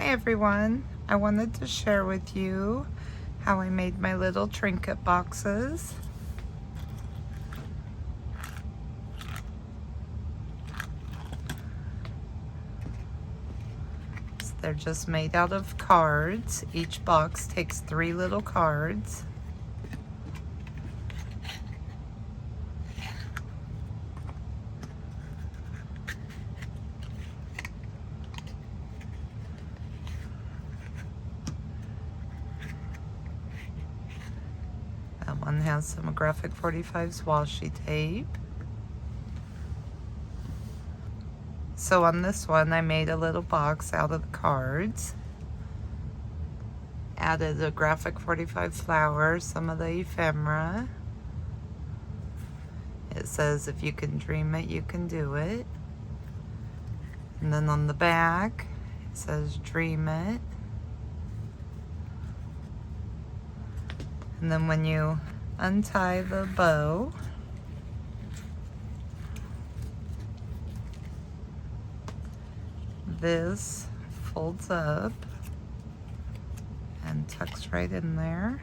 Hi everyone, I wanted to share with you how I made my little trinket boxes. So they're just made out of cards. Each box takes 3 little cards. That one has some Graphic 45's washi tape. So on this one, I made a little box out of the cards. Added a Graphic 45 flower, some of the ephemera. It says, if you can dream it, you can do it. And then on the back, it says, dream it. And then when you untie the bow, this folds up and tucks right in there.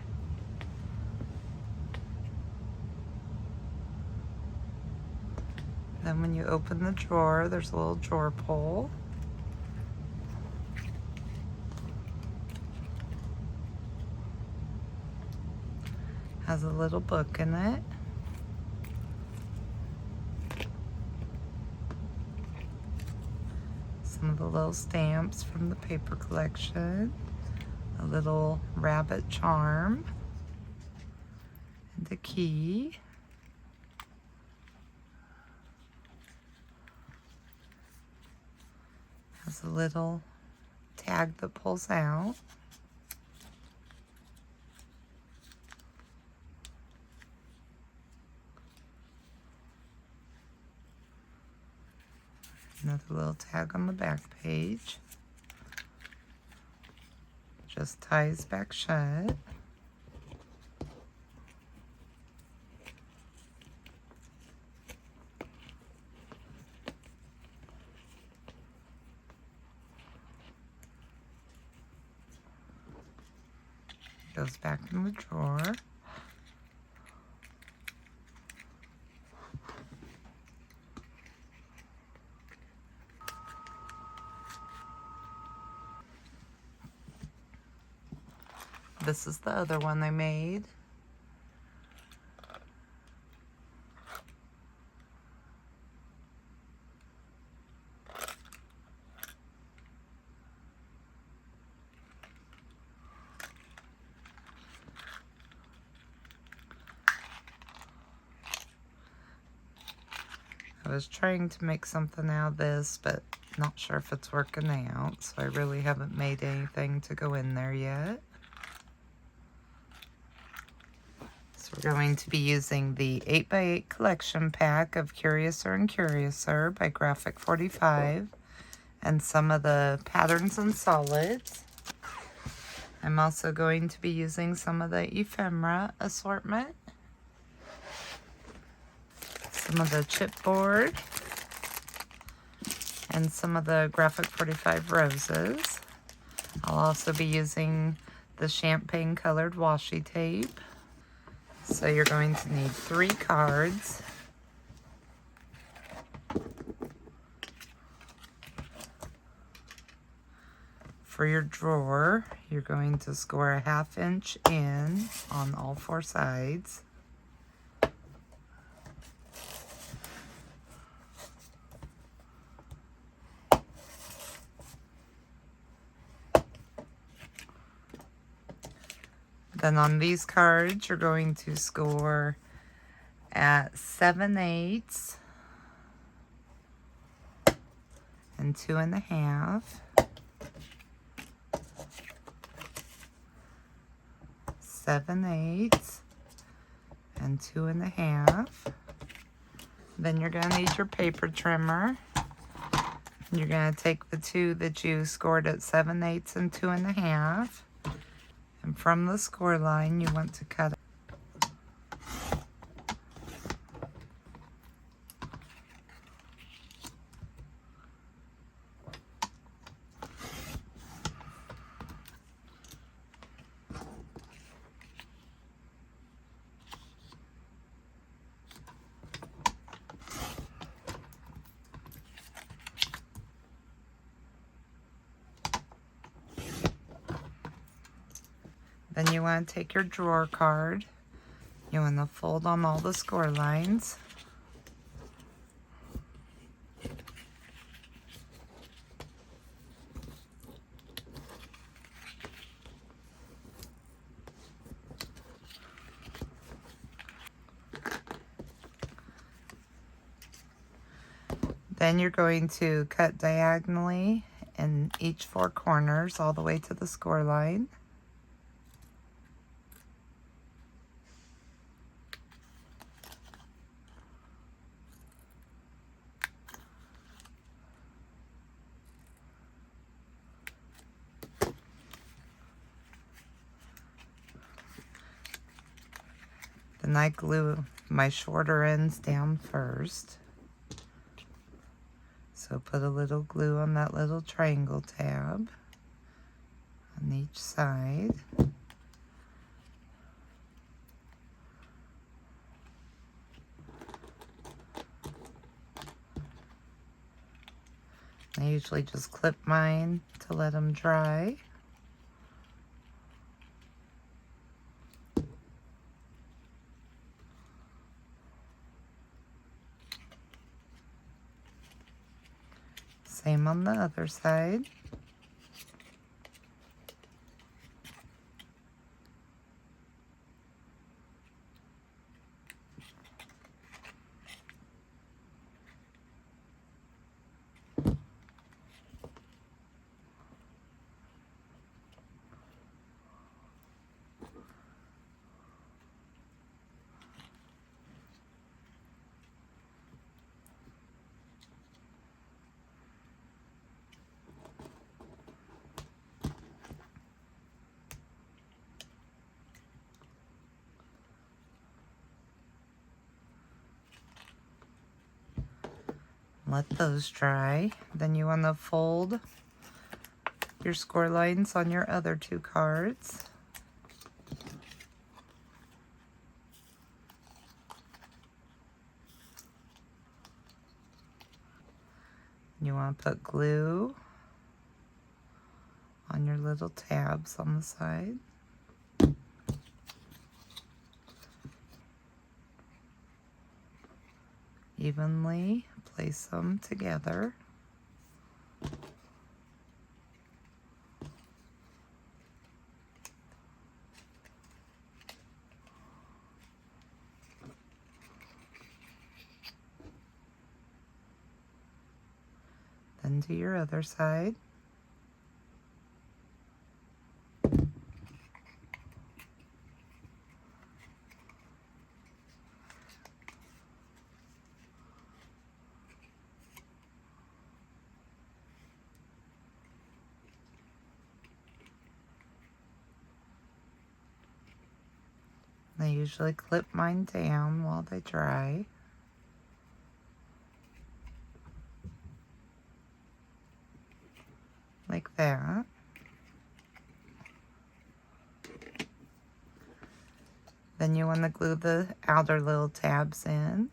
Then when you open the drawer, there's a little drawer pull. Has a little book in it. Some of the little stamps from the paper collection. A little rabbit charm. And a key. Has a little tag that pulls out. Another little tag on the back page. Just ties back shut. Goes back in the drawer. This is the other one I made. I was trying to make something out of this, but not sure if it's working out, so I really haven't made anything to go in there yet. So we're going to be using the 8x8 collection pack of Curiouser and Curiouser by Graphic 45 and some of the patterns and solids. I'm also going to be using some of the ephemera assortment, some of the chipboard, and some of the Graphic 45 roses. I'll also be using the champagne colored washi tape. So you're going to need 3 cards. For your drawer, you're going to score a 1/2 inch in on all 4 sides. Then on these cards, you're going to score at 7/8 and 2 1/2, 7/8 and 2 1/2. Then you're going to need your paper trimmer. You're going to take the 2 that you scored at 7/8 and 2 1/2. And from the score line, you want to cut it. Then you want to take your drawer card. You want to fold on all the score lines. Then you're going to cut diagonally in each 4 corners all the way to the score line. Then I glue my shorter ends down first. So put a little glue on that little triangle tab on each side. I usually just clip mine to let them dry. Same on the other side. Let those dry. Then you want to fold your score lines on your other 2 cards. You want to put glue on your little tabs on the side. Evenly place them together. Then do your other side. I usually clip mine down while they dry. Like that. Then you want to glue the outer little tabs in.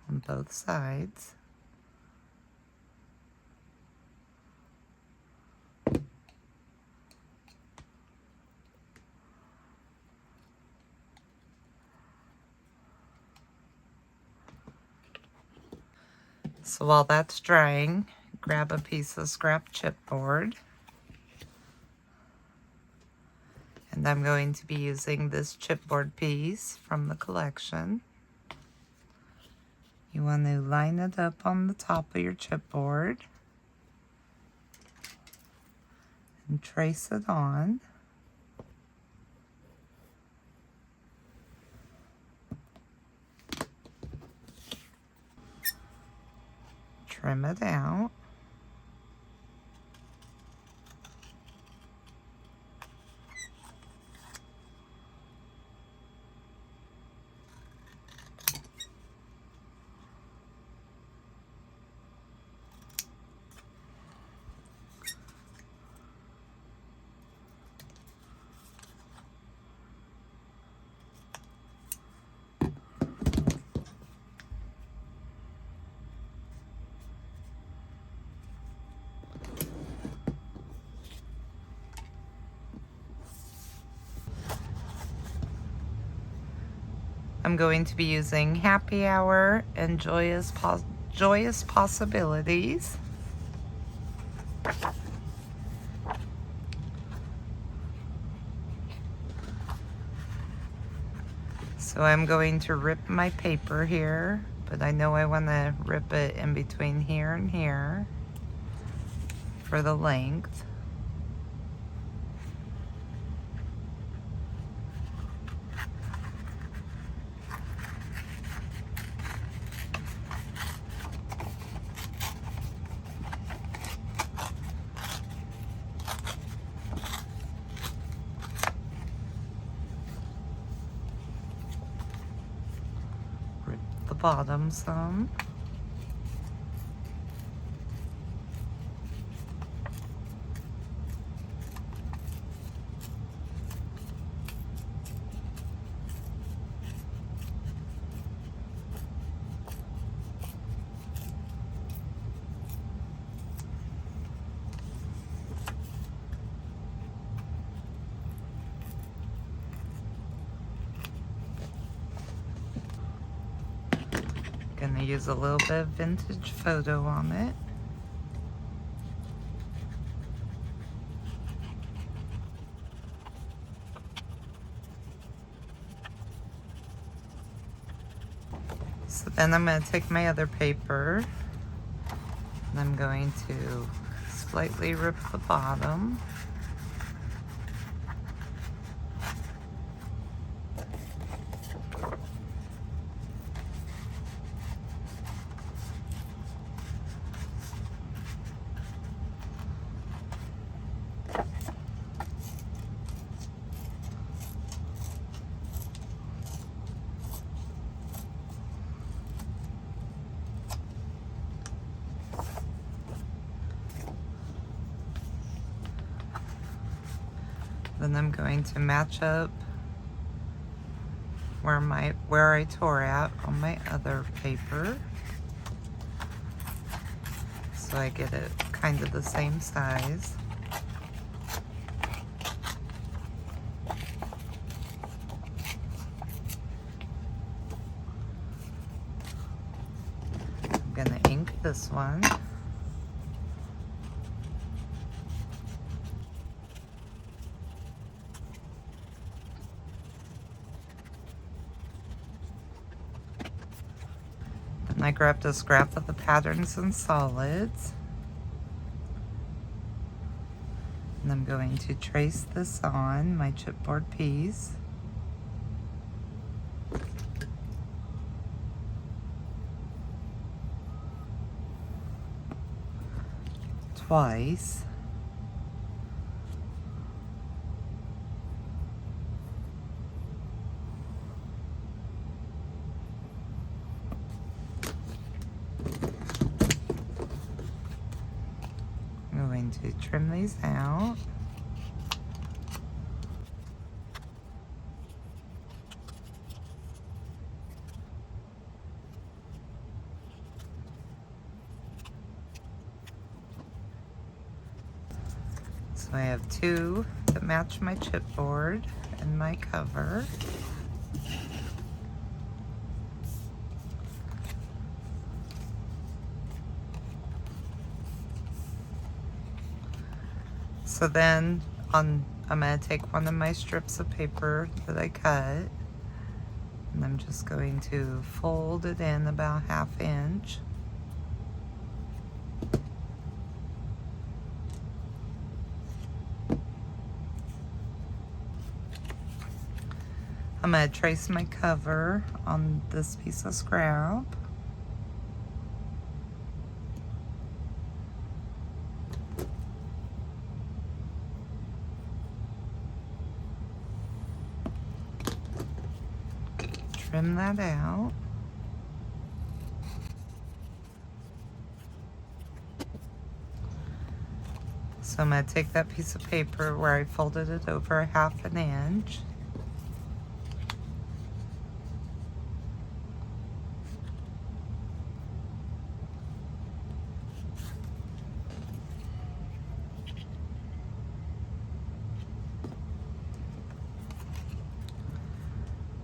On both sides. So while that's drying, grab a piece of scrap chipboard. And I'm going to be using this chipboard piece from the collection. You want to line it up on the top of your chipboard and trace it on. Trim it out. I'm going to be using Happy Hour and Joyous Possibilities. So I'm going to rip my paper here, but I know I want to rip it in between here and here for the length. Rip the bottom some. Gonna use a little bit of vintage photo on it. So then I'm going to take my other paper and I'm going to slightly rip the bottom. Then I'm going to match up where I tore at on my other paper, so I get it kind of the same size. I'm gonna ink this one. And I grabbed a scrap of the Patterns and Solids. And I'm going to trace this on my chipboard piece. Twice. I'm going to trim these out. So I have two that match my chipboard and my cover. So then I'm going to take one of my strips of paper that I cut, and I'm just going to fold it in about 1/2 inch. I'm going to trace my cover on this piece of scrap. Trim that out. So I'm going to take that piece of paper where I folded it over 1/2 inch.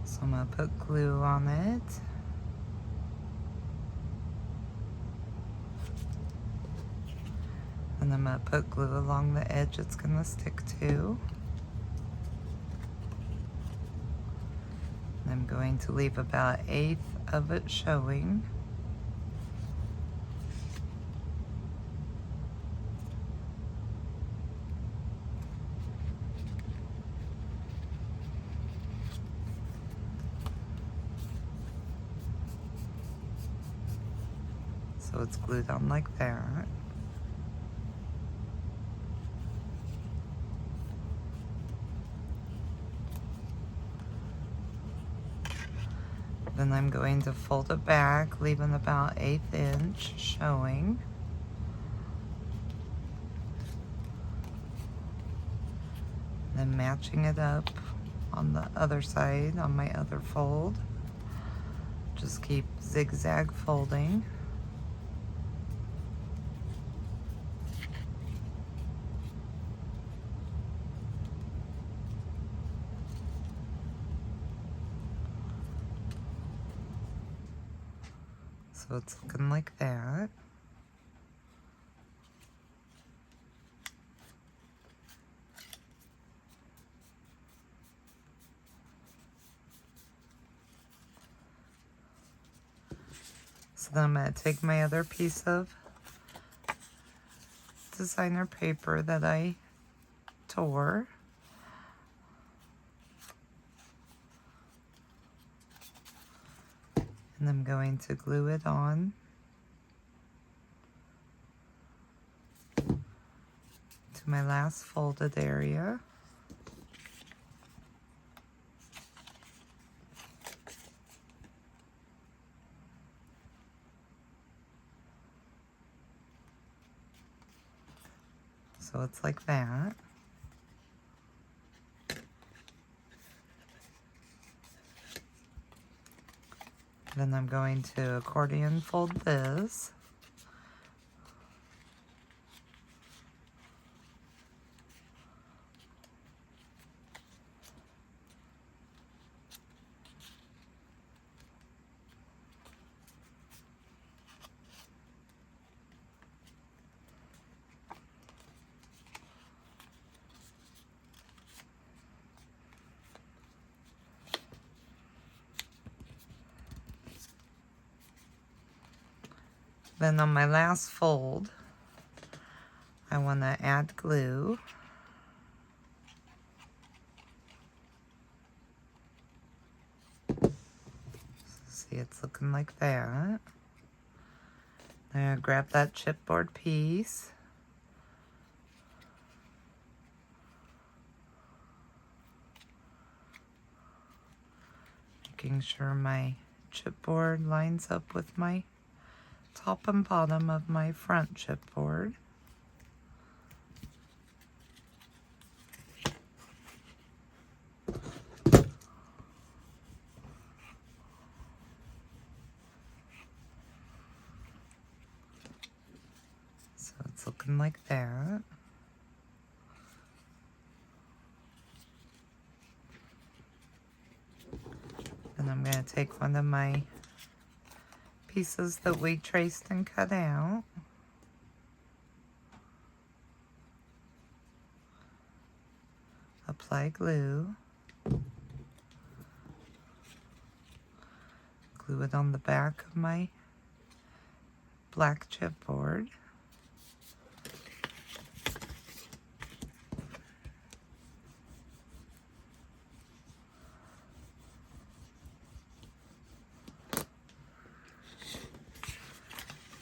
So I'm going to put glue on it. And I'm going to put glue along the edge it's going to stick to. And I'm going to leave about 1/8 of it showing. So it's glued on like that. Then I'm going to fold it back, leaving about 1/8 inch showing. Then matching it up on the other side, on my other fold. Just keep zigzag folding. So it's looking like that. So then I'm going to take my other piece of designer paper that I tore. And I'm going to glue it on to my last folded area. So it's like that. Then I'm going to accordion fold this. Then on my last fold, I want to add glue. See, it's looking like that. Now grab that chipboard piece. Making sure my chipboard lines up with my top and bottom of my front chipboard. So it's looking like that. And I'm going to take one of my pieces that we traced and cut out. Apply glue. Glue it on the back of my black chipboard.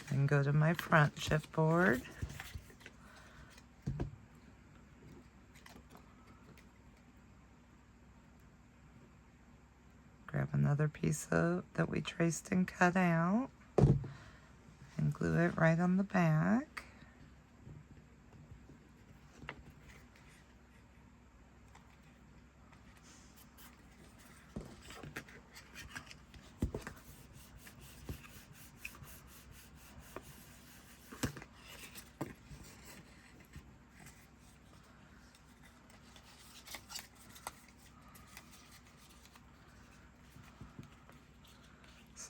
And go to my front chipboard. Grab another piece of that we traced and cut out and glue it right on the back.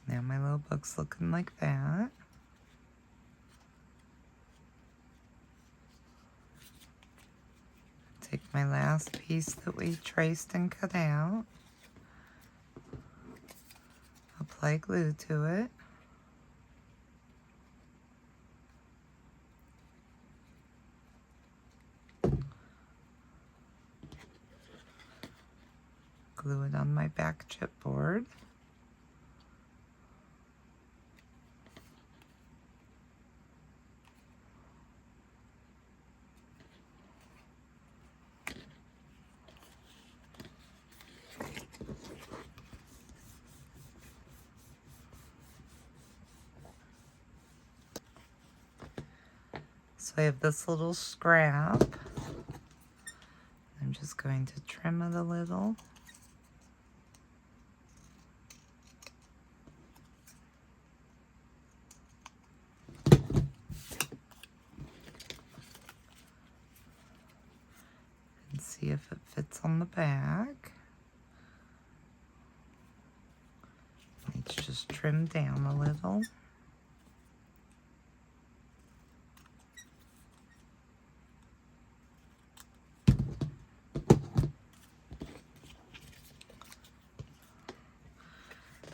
Now my little book's looking like that. Take my last piece that we traced and cut out. Apply glue to it. Glue it on my back chipboard. So I have this little scrap. I'm just going to trim it a little. And see if it fits on the back. It's just trimmed down a little.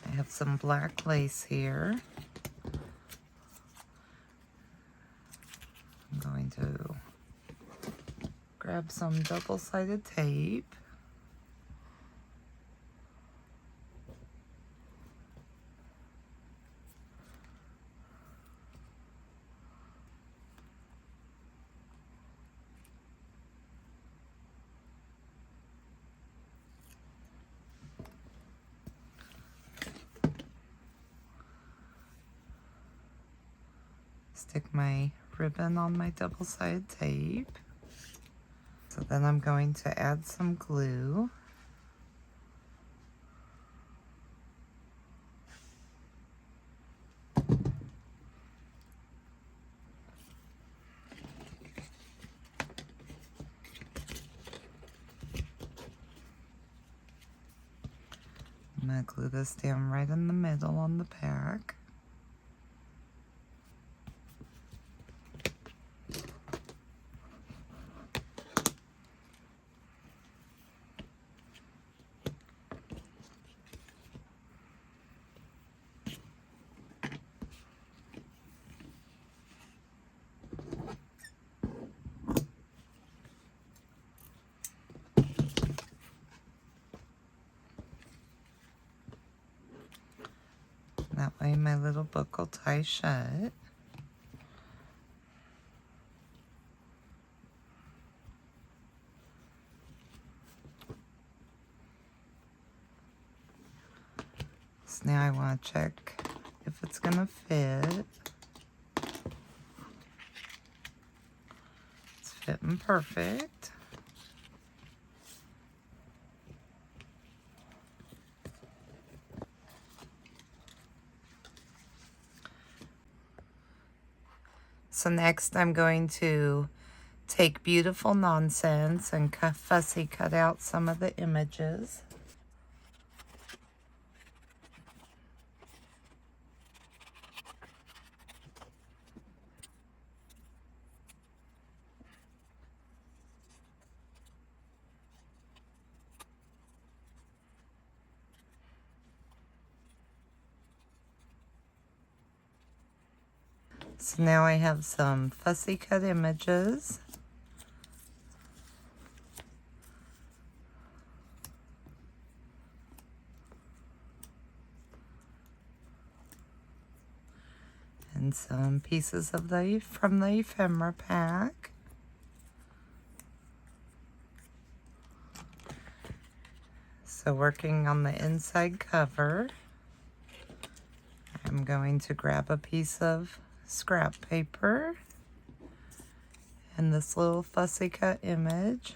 I have some black lace here. I'm going to grab some double-sided tape. Stick my ribbon on my double-sided tape. So then I'm going to add some glue. I'm going to glue this down right in the middle on the back. That way my little book will tie shut. So now I want to check if it's going to fit. It's fitting perfect. So next I'm going to take Beautiful Nonsense and fussy cut out some of the images. So now I have some fussy cut images. And some pieces of from the ephemera pack. So working on the inside cover, I'm going to grab a piece of scrap paper and this little fussy cut image.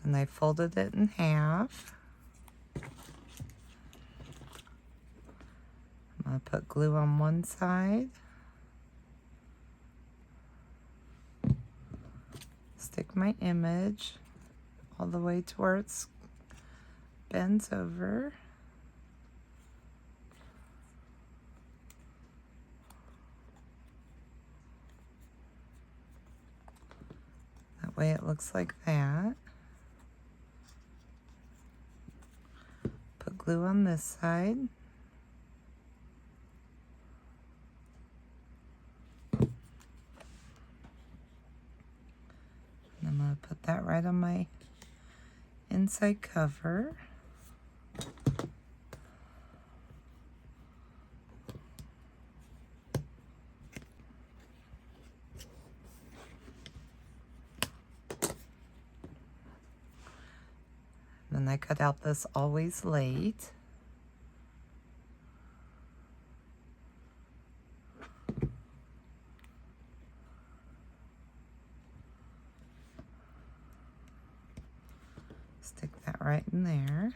And I folded it in half. I'm going to put glue on one side. my image all the way to where it bends over. That way it looks like that. Put glue on this side. And I'm going to put that right on my inside cover. Then I cut out this always late. Stick that right in there.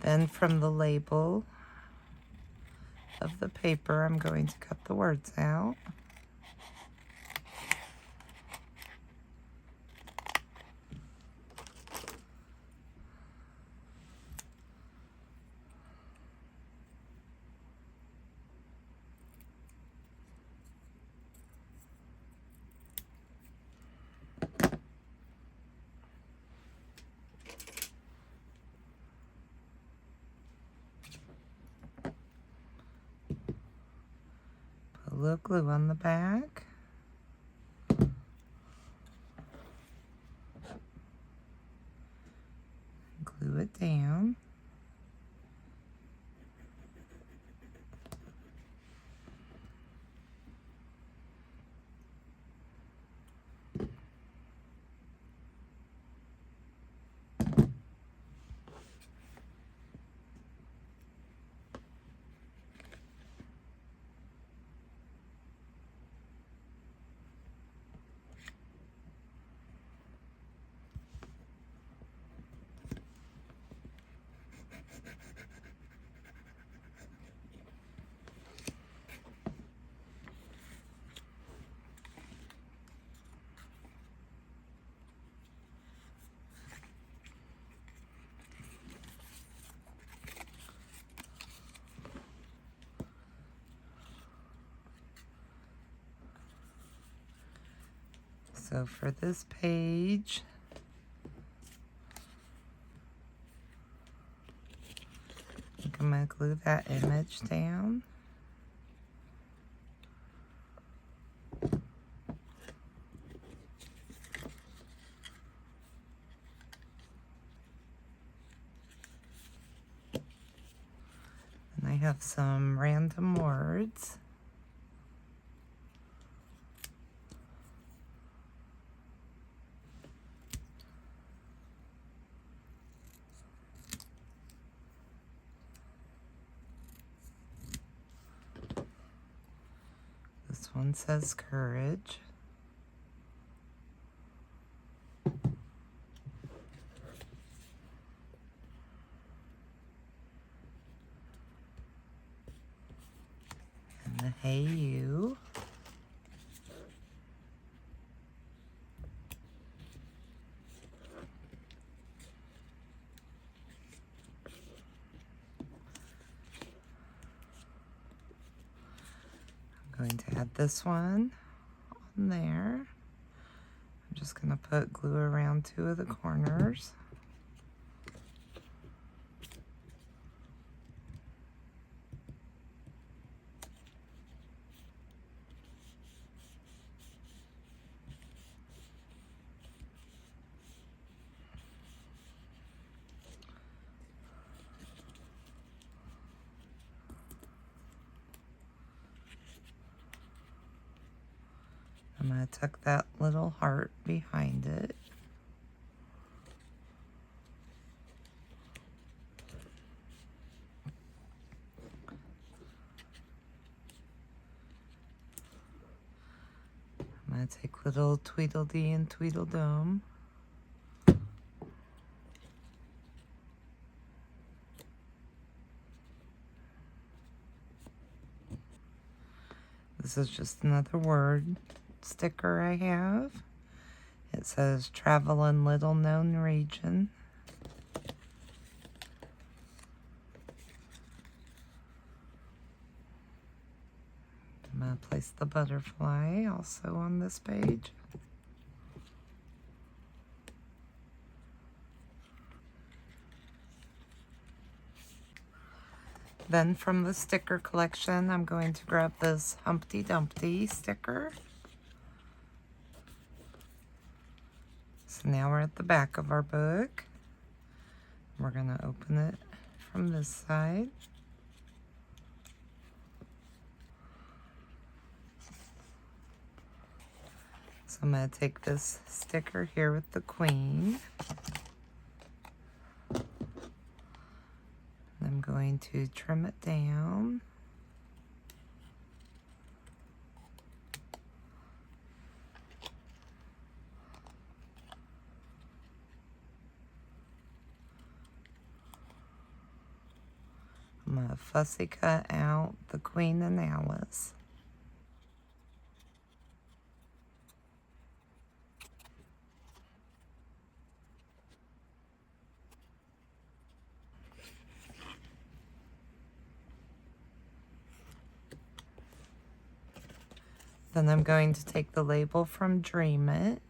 Then from the label of the paper, I'm going to cut the words out. Put a little glue on the back. Glue it down. So for this page, I think I'm going to glue that image down. And I have some random words. This one says courage. And the hey you. I'm going to add this one on there. I'm just going to put glue around 2 of the corners. I'm going to tuck that little heart behind it. I'm going to take little Tweedledee and Tweedledum. This is just another word sticker I have. It says travel in little known region. I'm going to place the butterfly also on this page. Then from the sticker collection, I'm going to grab this Humpty Dumpty sticker. So now we're at the back of our book. We're going to open it from this side. So I'm going to take this sticker here with the queen. I'm going to trim it down. I'm going to fussy cut out the Queen and Alice. Then I'm going to take the label from Dream It.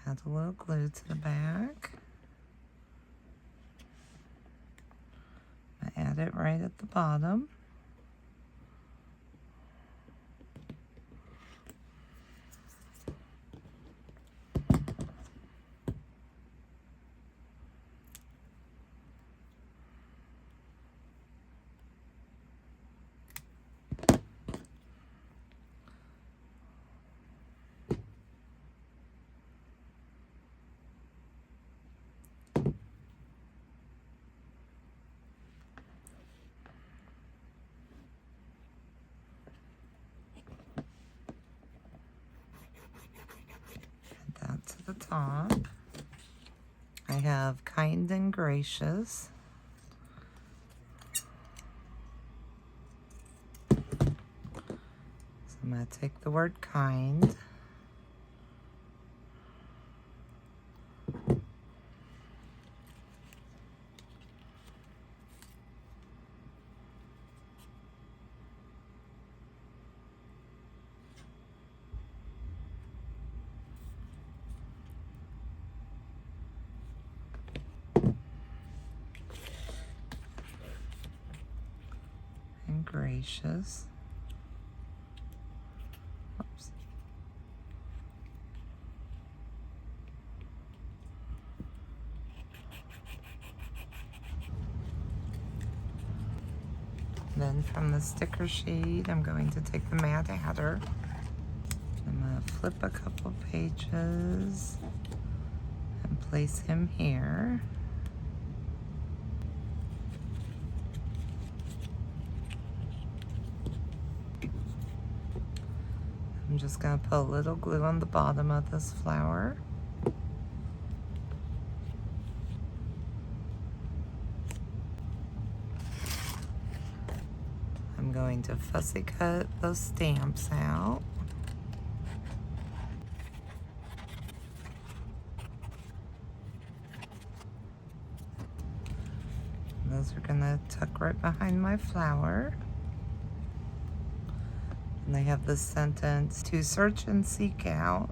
Add a little glue to the back. I add it right at the bottom. That to the top. I have kind and gracious. So I'm going to take the word kind. And gracious. Oops. Then from the sticker sheet, I'm going to take the Mad Hatter. I'm going to flip a couple pages and place him here. I'm just going to put a little glue on the bottom of this flower. I'm going to fussy cut those stamps out. Those are going to tuck right behind my flower. And they have this sentence, to search and seek out.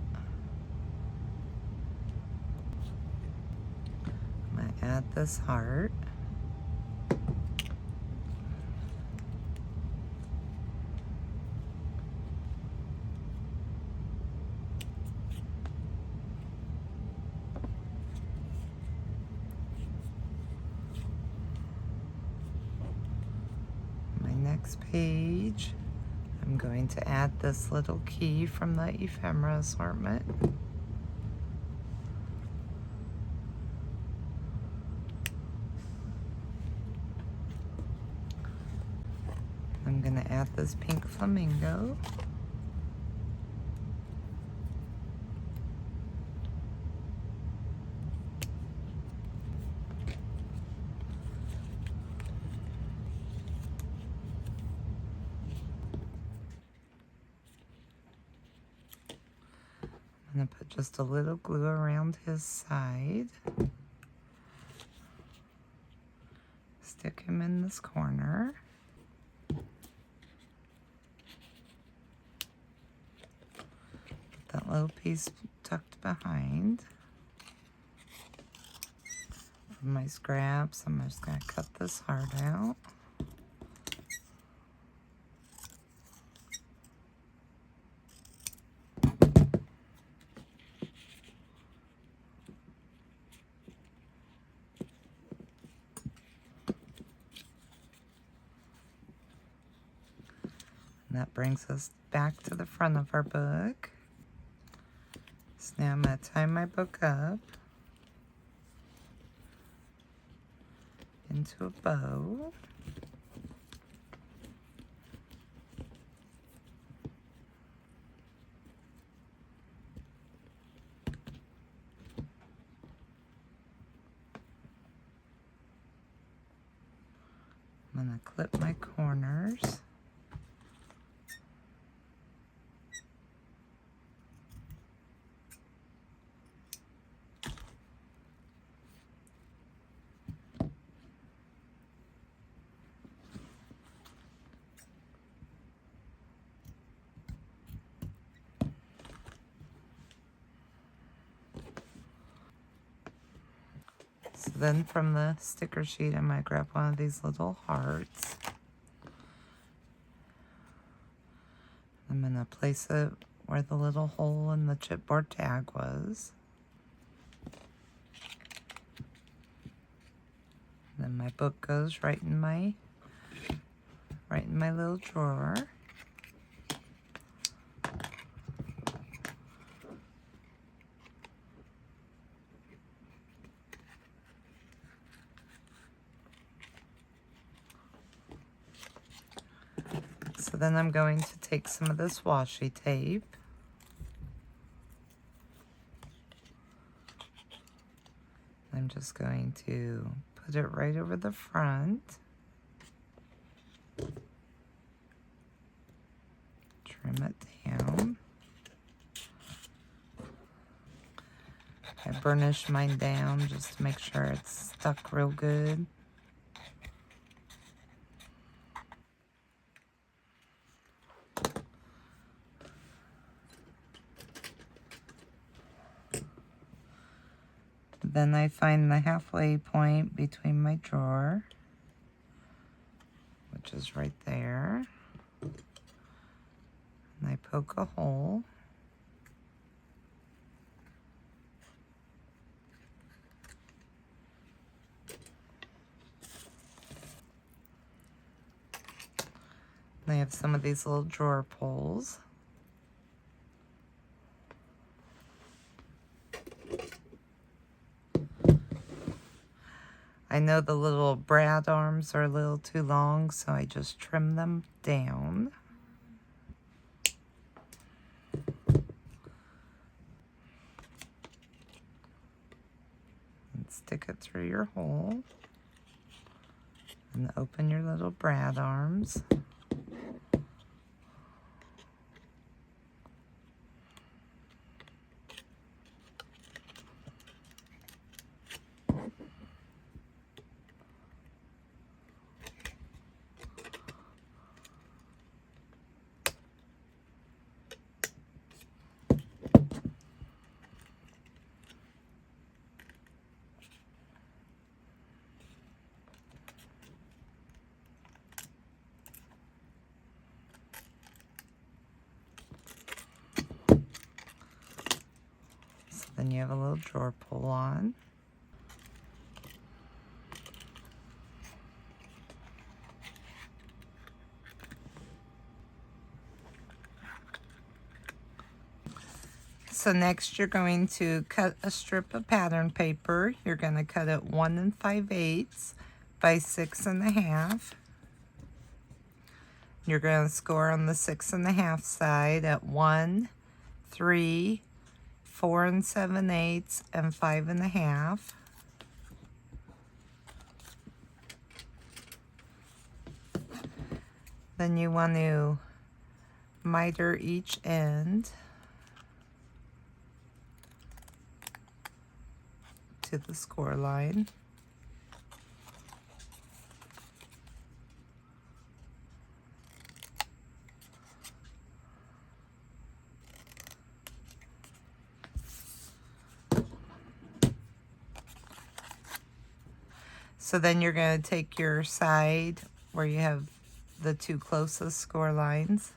I'm going to add this heart. next page, I'm going to add this little key from the ephemera assortment. I'm going to add this pink flamingo. I'm going to put just a little glue around his side. Stick him in this corner. Get that little piece tucked behind. For my scraps, I'm just going to cut this heart out. And that brings us back to the front of our book. So now I'm going to tie my book up into a bow. I'm going to clip my corners. So then from the sticker sheet, I'm going to grab one of these little hearts. I'm going to place it where the little hole in the chipboard tag was. Then my book goes right in my little drawer. So then I'm going to take some of this washi tape. I'm just going to put it right over the front. Trim it down. I burnish mine down just to make sure it's stuck real good. Then I find the halfway point between my drawer, which is right there. And I poke a hole. And I have some of these little drawer pulls. I know the little brad arms are a little too long, so I just trim them down. And stick it through your hole. And open your little brad arms. Then you have a little drawer pull on. So next you're going to cut a strip of pattern paper. You're going to cut it 1 5/8 by 6 1/2. You're going to score on the 6 1/2 side at 1, 3, 4 7/8, and 5 1/2. Then you want to miter each end to the score line. So then you're going to take your side where you have the 2 closest score lines.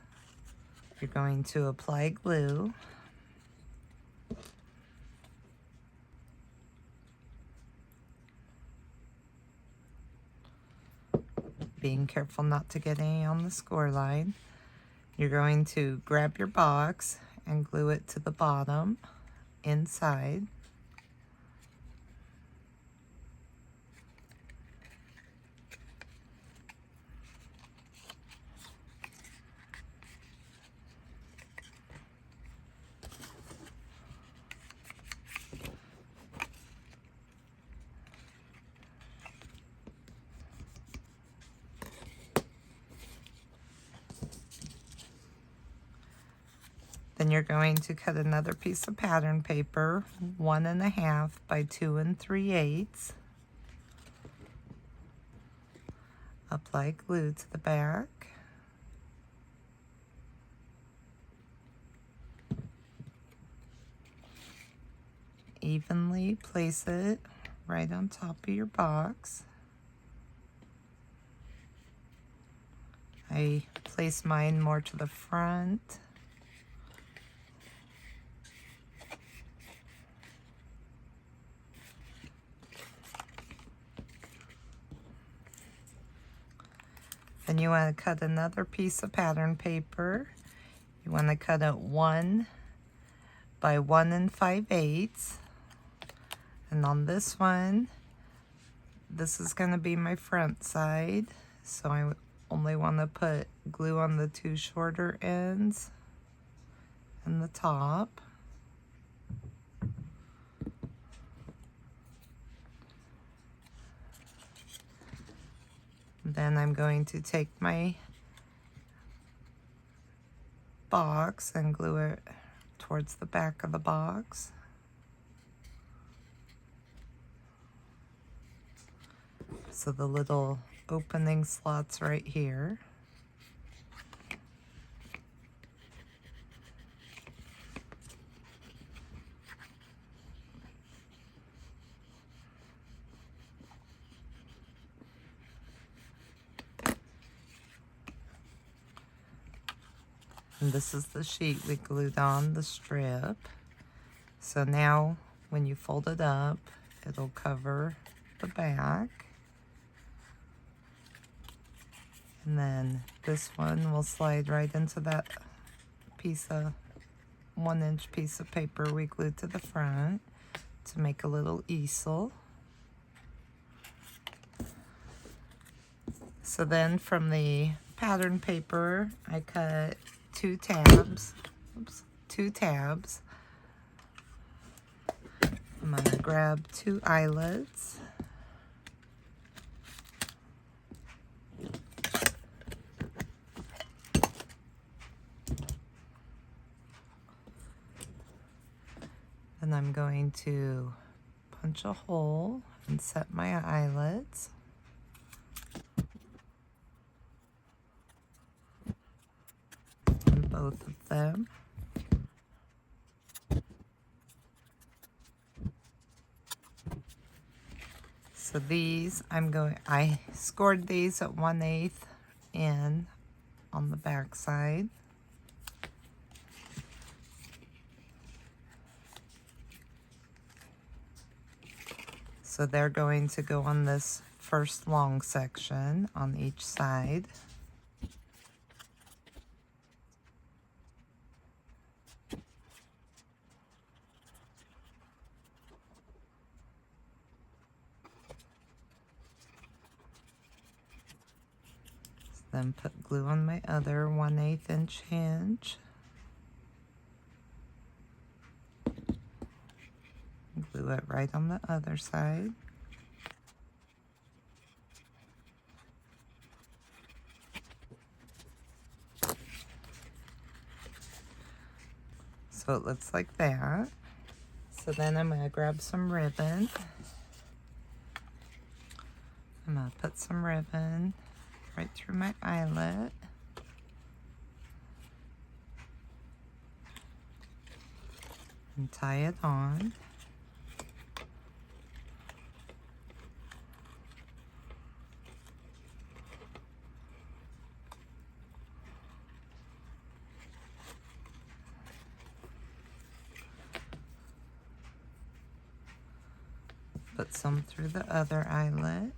You're going to apply glue. Being careful not to get any on the score line. You're going to grab your box and glue it to the bottom inside. Then you're going to cut another piece of pattern paper, 1 1/2 by 2 3/8. Apply glue to the back. Evenly place it right on top of your box. I place mine more to the front. Then you want to cut another piece of pattern paper. You want to cut it 1 by 1 5/8. And on this one, this is going to be my front side. So I only want to put glue on the 2 shorter ends and the top. Then I'm going to take my box and glue it towards the back of the box. So the little opening slots right here. And this is the sheet we glued on the strip. So now when you fold it up, it'll cover the back. And then this one will slide right into that piece of 1-inch piece of paper we glued to the front to make a little easel. So then from the pattern paper, I cut 2 tabs. Oops, 2 tabs. I'm going to grab 2 eyelets. And I'm going to punch a hole and set my eyelets. On both of them. So these, I scored these at 1/8 in on the back side. So they're going to go on this first long section on each side. Then put glue on my other 1/8 inch hinge. Glue it right on the other side. So it looks like that. So then I'm going to grab some ribbon. I'm going to put some ribbon right through my eyelet. And tie it on. Put some through the other eyelet.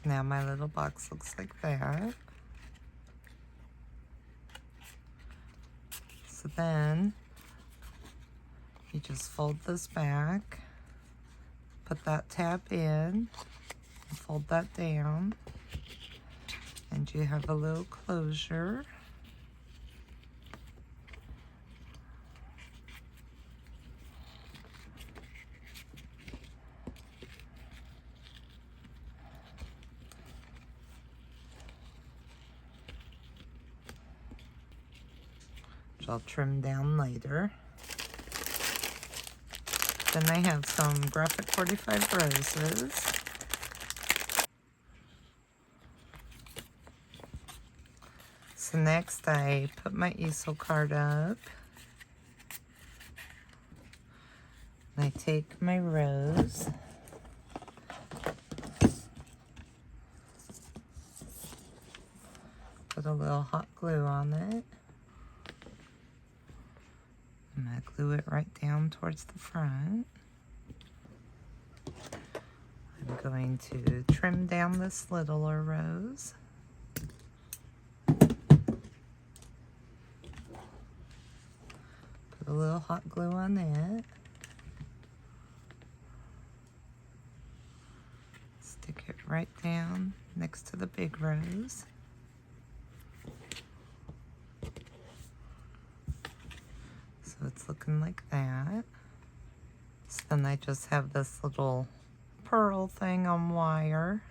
Now my little box looks like that. So then you just fold this back, put that tab in, fold that down, and you have a little closure. I'll trim down later. Then I have some graphic 45 roses. So next I put my easel card up. And I take my rose. Put a little hot glue on it. I'm going to glue it right down towards the front. I'm going to trim down this littler rose. Put a little hot glue on it. Stick it right down next to the big rose. So it's looking like that. So then I just have this little pearl thing on wire.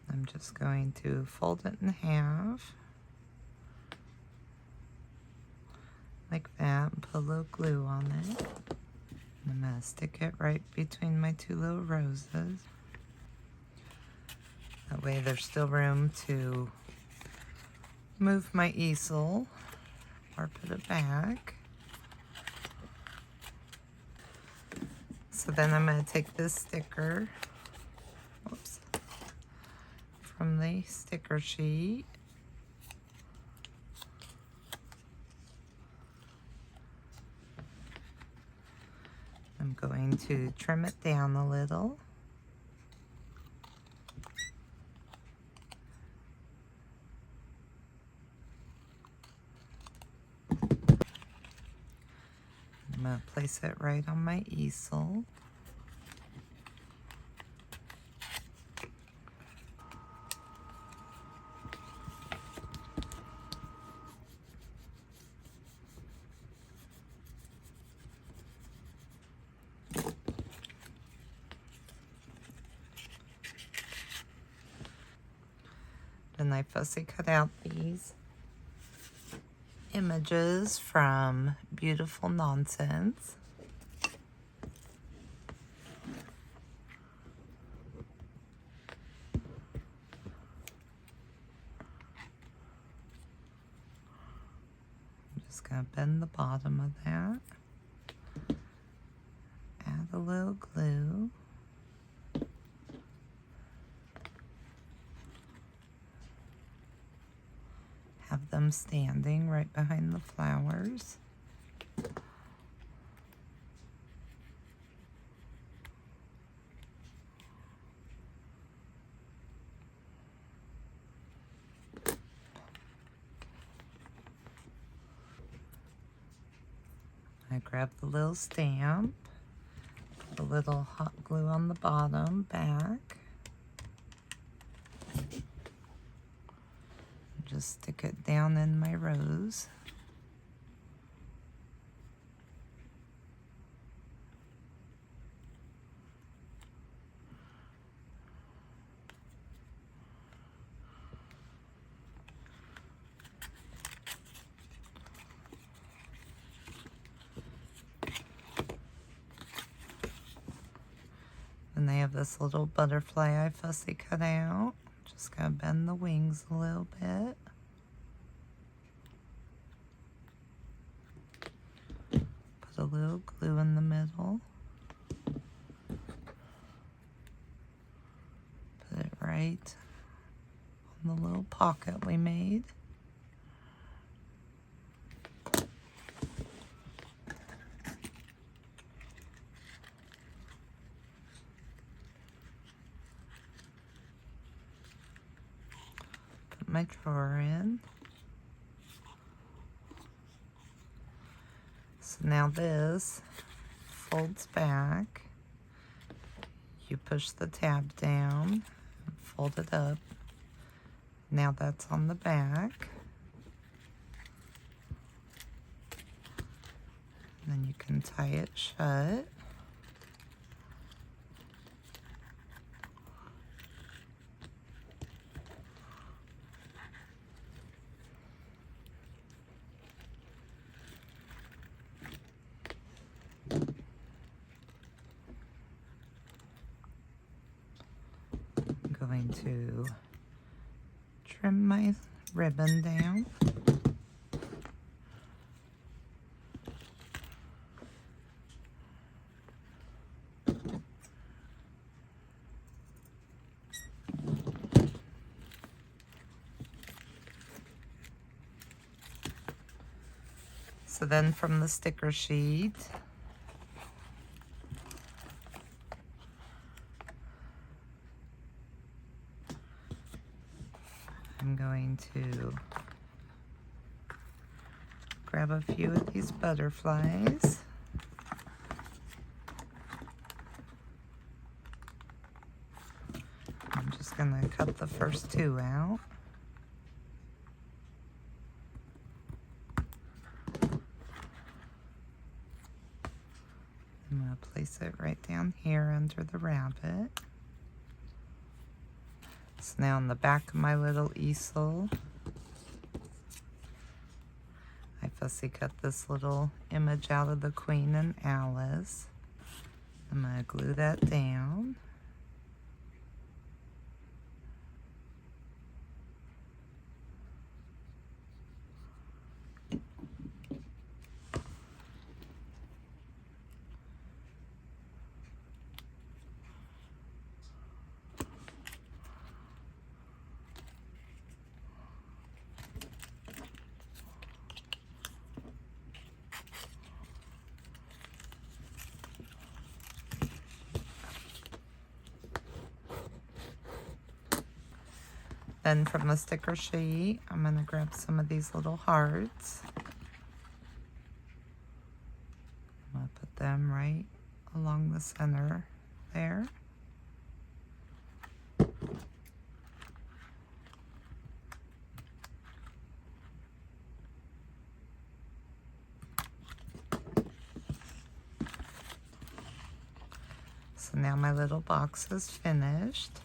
I'm just going to fold it in half. Like that, and put a little glue on it. And I'm going to stick it right between my two little roses. That way there's still room to move my easel or put it back. So then I'm going to take this sticker, whoops, from the sticker sheet. I'm going to trim it down a little. I'm going to place it right on my easel. Then I fussy cut out these images from Beautiful Nonsense. I'm just going to bend the bottom of that. Add a little glue. have them standing right behind the flowers. I grab the little stamp, put a little hot glue on the bottom, back. Just stick it down in my rose. And they have this little butterfly I fussy cut out. Just gotta bend the wings a little bit. Put a little glue in the middle. Put it right on the little pocket we made. Put my drawer in. So now this folds back. You push the tab down, and fold it up. Now that's on the back. And then you can tie it shut. I'm going to trim my ribbon down. So then from the sticker sheet, I'm going to grab a few of these butterflies. I'm just going to cut the first two out. I'm going to place it right down here under the rabbit. So now on the back of my little easel, I fussy cut this little image out of the Queen and Alice. I'm going to glue that down. Then from the sticker sheet, I'm going to grab some of these little hearts. I'm going to put them right along the center there. So now my little box is finished.